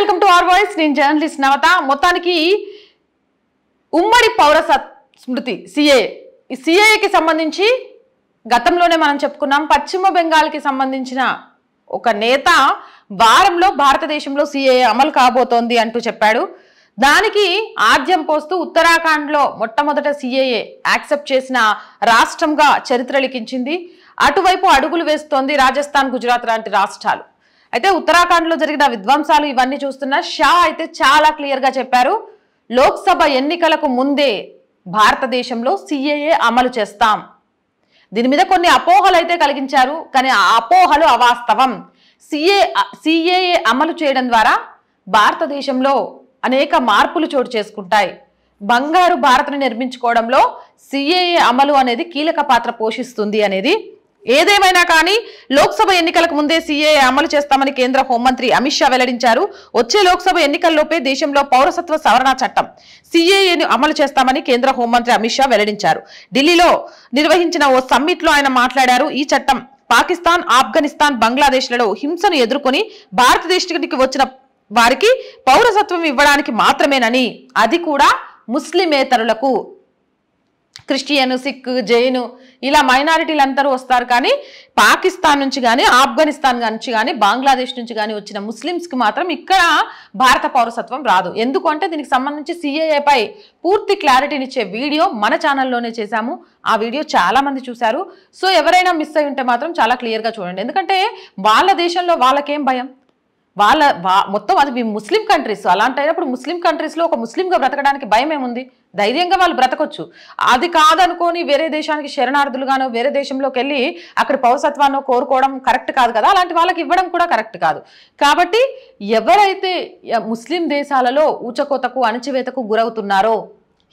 Welcome to our voice. నేను journalist నవత. మొత్తానికి ఉమ్మడి పౌరసత్వ స్మృతి సిఏఏకి సంబంధించి గతంలోనే మనం చెప్పుకున్నాం. పశ్చిమ బెంగాల్కి సంబంధించిన ఒక నేత వారంలో భారతదేశంలో సిఏఏ అమలు కాబోతోంది అంటూ చెప్పాడు. దానికి ఆద్యం పోస్తూ ఉత్తరాఖండ్లో మొట్టమొదట సిఏఏ యాక్సెప్ట్ చేసిన రాష్ట్రంగా చరిత్ర లిఖించింది. అటువైపు అడుగులు వేస్తోంది రాజస్థాన్, గుజరాత్ లాంటి రాష్ట్రాలు. అయితే ఉత్తరాఖండ్లో జరిగిన విధ్వంసాలు ఇవన్నీ చూస్తున్న షా అయితే చాలా క్లియర్గా చెప్పారు, లోక్సభ ఎన్నికలకు ముందే భారతదేశంలో సిఏఏ అమలు చేస్తాం. దీని మీద కొన్ని అపోహలు అయితే కలిగించారు, కానీ ఆ అపోహలు అవాస్తవం. సిఏఏ అమలు చేయడం ద్వారా భారతదేశంలో అనేక మార్పులు చోటు చేసుకుంటాయి. బంగారు భారత్ను నిర్మించుకోవడంలో సిఏఏ అమలు అనేది కీలక పాత్ర పోషిస్తుంది అనేది. ఏదేమైనా కానీ లోక్సభ ఎన్నికలకు ముందే సిఏఏ అమలు చేస్తామని కేంద్ర హోంమంత్రి అమిత్ షా వెల్లడించారు. వచ్చే లోక్సభ ఎన్నికల్లోపే దేశంలో పౌరసత్వ సవరణ చట్టం సిఏఏను అమలు చేస్తామని కేంద్ర హోంమంత్రి అమిత్ షా వెల్లడించారు. ఢిల్లీలో నిర్వహించిన ఓ సమ్మిట్ లో ఆయన మాట్లాడారు. ఈ చట్టం పాకిస్తాన్, ఆఫ్ఘనిస్తాన్, బంగ్లాదేశ్లలో హింసను ఎదుర్కొని భారతదేశానికి వచ్చిన వారికి పౌరసత్వం ఇవ్వడానికి మాత్రమేనని, అది కూడా ముస్లిమేతరులకు. క్రిస్టియన్, సిక్, జైను ఇలా మైనారిటీలందరూ వస్తారు, కానీ పాకిస్తాన్ నుంచి కానీ, ఆఫ్ఘనిస్తాన్ నుంచి కానీ, బంగ్లాదేశ్ నుంచి కానీ వచ్చిన ముస్లిమ్స్కి మాత్రం ఇక్కడ భారత పౌరసత్వం రాదు. ఎందుకు అంటే దీనికి సంబంధించి సిఏఏపై పూర్తి క్లారిటీనిచ్చే వీడియో మన ఛానల్లోనే చేశాము. ఆ వీడియో చాలా మంది చూశారు. సో ఎవరైనా మిస్ అయి ఉంటే మాత్రం చాలా క్లియర్గా చూడండి. ఎందుకంటే వాళ్ళ దేశంలో వాళ్ళకేం భయం, మొత్తం అది ముస్లిం కంట్రీస్. అలాంటి అయినప్పుడు ముస్లిం కంట్రీస్లో ఒక ముస్లింగా బ్రతకడానికి భయం ఏముంది? ధైర్యంగా వాళ్ళు బ్రతకొచ్చు. అది కాదనుకొని వేరే దేశానికి శరణార్థులుగానో వేరే దేశంలోకి వెళ్ళి అక్కడ పౌరసత్వాన్ని కోరుకోవడం కరెక్ట్ కాదు కదా. అలాంటి వాళ్ళకి ఇవ్వడం కూడా కరెక్ట్ కాదు. కాబట్టి ఎవరైతే ముస్లిం దేశాలలో ఊచకోతకు, అణచివేతకు గురవుతున్నారో,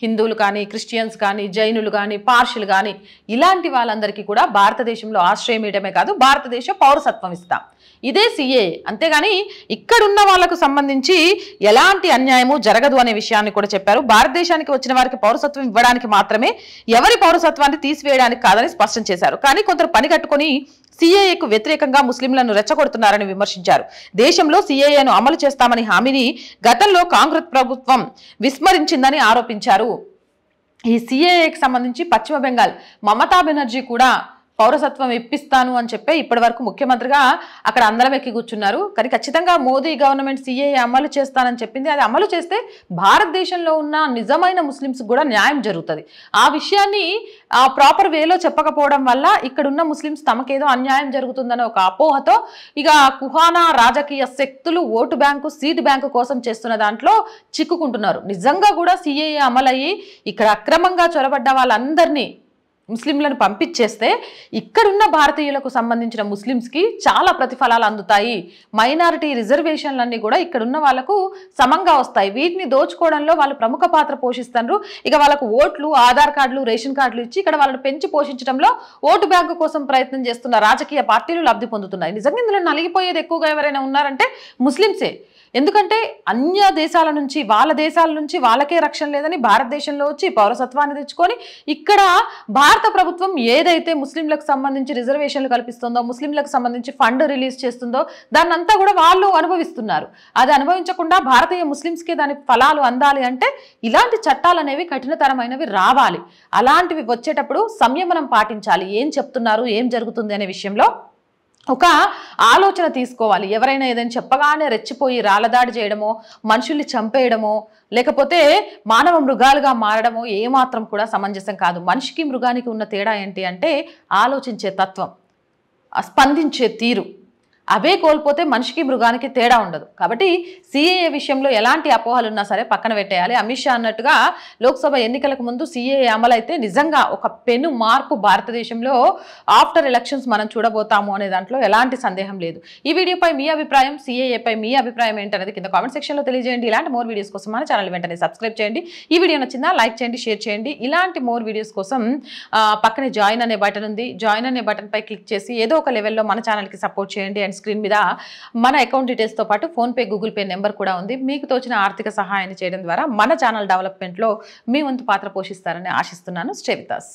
హిందువులు కానీ, క్రిస్టియన్స్ కానీ, జైనులు కానీ, పార్షులు కానీ, ఇలాంటి వాళ్ళందరికీ కూడా భారతదేశంలో ఆశ్రయం ఇవ్వడమే కాదు, భారతదేశ పౌరసత్వం ఇస్తాం. ఇదే సిఏ. అంతేగాని ఇక్కడున్న వాళ్లకు సంబంధించి ఎలాంటి అన్యాయము జరగదు అనే విషయాన్ని కూడా చెప్పారు. భారతదేశానికి వచ్చిన వారికి పౌరసత్వం ఇవ్వడానికి మాత్రమే, ఎవరి పౌరసత్వాన్ని తీసివేయడానికి కాదని స్పష్టం చేశారు. కానీ కొందరు పని కట్టుకుని సిఏఏకు వ్యతిరేకంగా ముస్లింలను రెచ్చగొడుతున్నారని విమర్శించారు. దేశంలో సిఏఏను అమలు చేస్తామని హామీని గతంలో కాంగ్రెస్ ప్రభుత్వం విస్మరించిందని ఆరోపించారు. ఈ సిఏఏకి సంబంధించి పశ్చిమ బెంగాల్ మమతా బెనర్జీ కూడా పౌరసత్వం ఇప్పిస్తాను అని చెప్పి ఇప్పటి వరకు ముఖ్యమంత్రిగా అక్కడ అందరం ఎక్కి కూర్చున్నారు. కానీ ఖచ్చితంగా మోదీ గవర్నమెంట్ సిఏఏ అమలు చేస్తానని చెప్పింది. అది అమలు చేస్తే భారతదేశంలో ఉన్న నిజమైన ముస్లిమ్స్ కూడా న్యాయం జరుగుతుంది. ఆ విషయాన్ని ప్రాపర్ వేలో చెప్పకపోవడం వల్ల ఇక్కడున్న ముస్లిమ్స్ తమకేదో అన్యాయం జరుగుతుందనే ఒక అపోహతో ఇక కుహానా రాజకీయ శక్తులు ఓటు బ్యాంకు, సీటు బ్యాంకు కోసం చేస్తున్న దాంట్లో చిక్కుకుంటున్నారు. నిజంగా కూడా సిఏఏ అమలయ్యి ఇక్కడ అక్రమంగా చొరబడ్డ వాళ్ళందరినీ ముస్లింలను పంపించేస్తే ఇక్కడున్న భారతీయులకు సంబంధించిన ముస్లిమ్స్కి చాలా ప్రతిఫలాలు అందుతాయి. మైనారిటీ రిజర్వేషన్లన్నీ కూడా ఇక్కడున్న వాళ్ళకు సమంగా వస్తాయి. వీటిని దోచుకోవడంలో వాళ్ళు ప్రముఖ పాత్ర పోషిస్తారు. ఇక వాళ్ళకు ఓట్లు, ఆధార్ కార్డులు, రేషన్ కార్డులు ఇచ్చి ఇక్కడ వాళ్ళని పెంచి పోషించడంలో ఓటు బ్యాంకు కోసం ప్రయత్నం చేస్తున్న రాజకీయ పార్టీలు లబ్ధి పొందుతున్నాయి. నిజంగా ఇందులో నలిగిపోయేది ఎక్కువగా ఎవరైనా ఉన్నారంటే ముస్లిమ్సే. ఎందుకంటే అన్య దేశాల నుంచి, వాళ్ళ దేశాల నుంచి వాళ్ళకే రక్షణ లేదని భారతదేశంలో వచ్చి పౌరసత్వాన్ని తెచ్చుకొని ఇక్కడ భారత ప్రభుత్వం ఏదైతే ముస్లింలకు సంబంధించి రిజర్వేషన్లు కల్పిస్తుందో, ముస్లింలకు సంబంధించి ఫండ్ రిలీజ్ చేస్తుందో దాన్నంతా కూడా వాళ్ళు అనుభవిస్తున్నారు. అది అనుభవించకుండా భారతీయ ముస్లింస్కి దాని ఫలాలు అందాలి అంటే ఇలాంటి చట్టాలు అనేవి కఠినతరమైనవి రావాలి. అలాంటివి వచ్చేటప్పుడు సంయమనం పాటించాలి. ఏం చెప్తున్నారు, ఏం జరుగుతుంది అనే విషయంలో ఒక ఆలోచన తీసుకోవాలి. ఎవరైనా ఏదైనా చెప్పగానే రెచ్చిపోయి రాళ్ళదాడి చేయడమో, మనుషుల్ని చంపేయడమో, లేకపోతే మానవ మృగాలుగా మారడమో ఏమాత్రం కూడా సమంజసం కాదు. మనిషికి మృగానికి ఉన్న తేడా ఏంటి అంటే ఆలోచించే తత్వం, స్పందించే తీరు. అవే కోల్పోతే మనిషికి మృగానికి తేడా ఉండదు. కాబట్టి సిఏఏ విషయంలో ఎలాంటి అపోహలు ఉన్నా సరే పక్కన పెట్టేయాలి. అమిత్ షా అన్నట్టుగా లోక్సభ ఎన్నికలకు ముందు సిఏఏ అమలైతే నిజంగా ఒక పెను మార్పు భారతదేశంలో ఆఫ్టర్ ఎలక్షన్స్ మనం చూడబోతాము అనే దాంట్లో ఎలాంటి సందేహం లేదు. ఈ వీడియోపై మీ అభిప్రాయం, సిఏఏపై మీ అభిప్రాయం ఏంటనేది కింద కామెంట్ సెక్షన్లో తెలియజేయండి. ఇలాంటి మోర్ వీడియోస్ కోసం మన ఛానల్ వెంటనే సబ్స్క్రైబ్ చేయండి. ఈ వీడియో నచ్చిందా లైక్ చేయండి, షేర్ చేయండి. ఇలాంటి మోర్ వీడియోస్ కోసం పక్కనే జాయిన్ అనే బటన్ ఉంది. జాయిన్ అనే బటన్ పై క్లిక్ చేసి ఏదో ఒక లెవెల్లో మన ఛానల్కి సపోర్ట్ చేయండి. అండ్ స్క్రీన్ మీద మన అకౌంట్ డీటెయిల్స్తో పాటు ఫోన్పే, గూగుల్ పే నెంబర్ కూడా ఉంది. మీకు తోచిన ఆర్థిక సహాయాన్ని చేయడం ద్వారా మన ఛానల్ డెవలప్మెంట్లో మీ వంతు పాత్ర పోషిస్తారని ఆశిస్తున్నాను. Stay with us.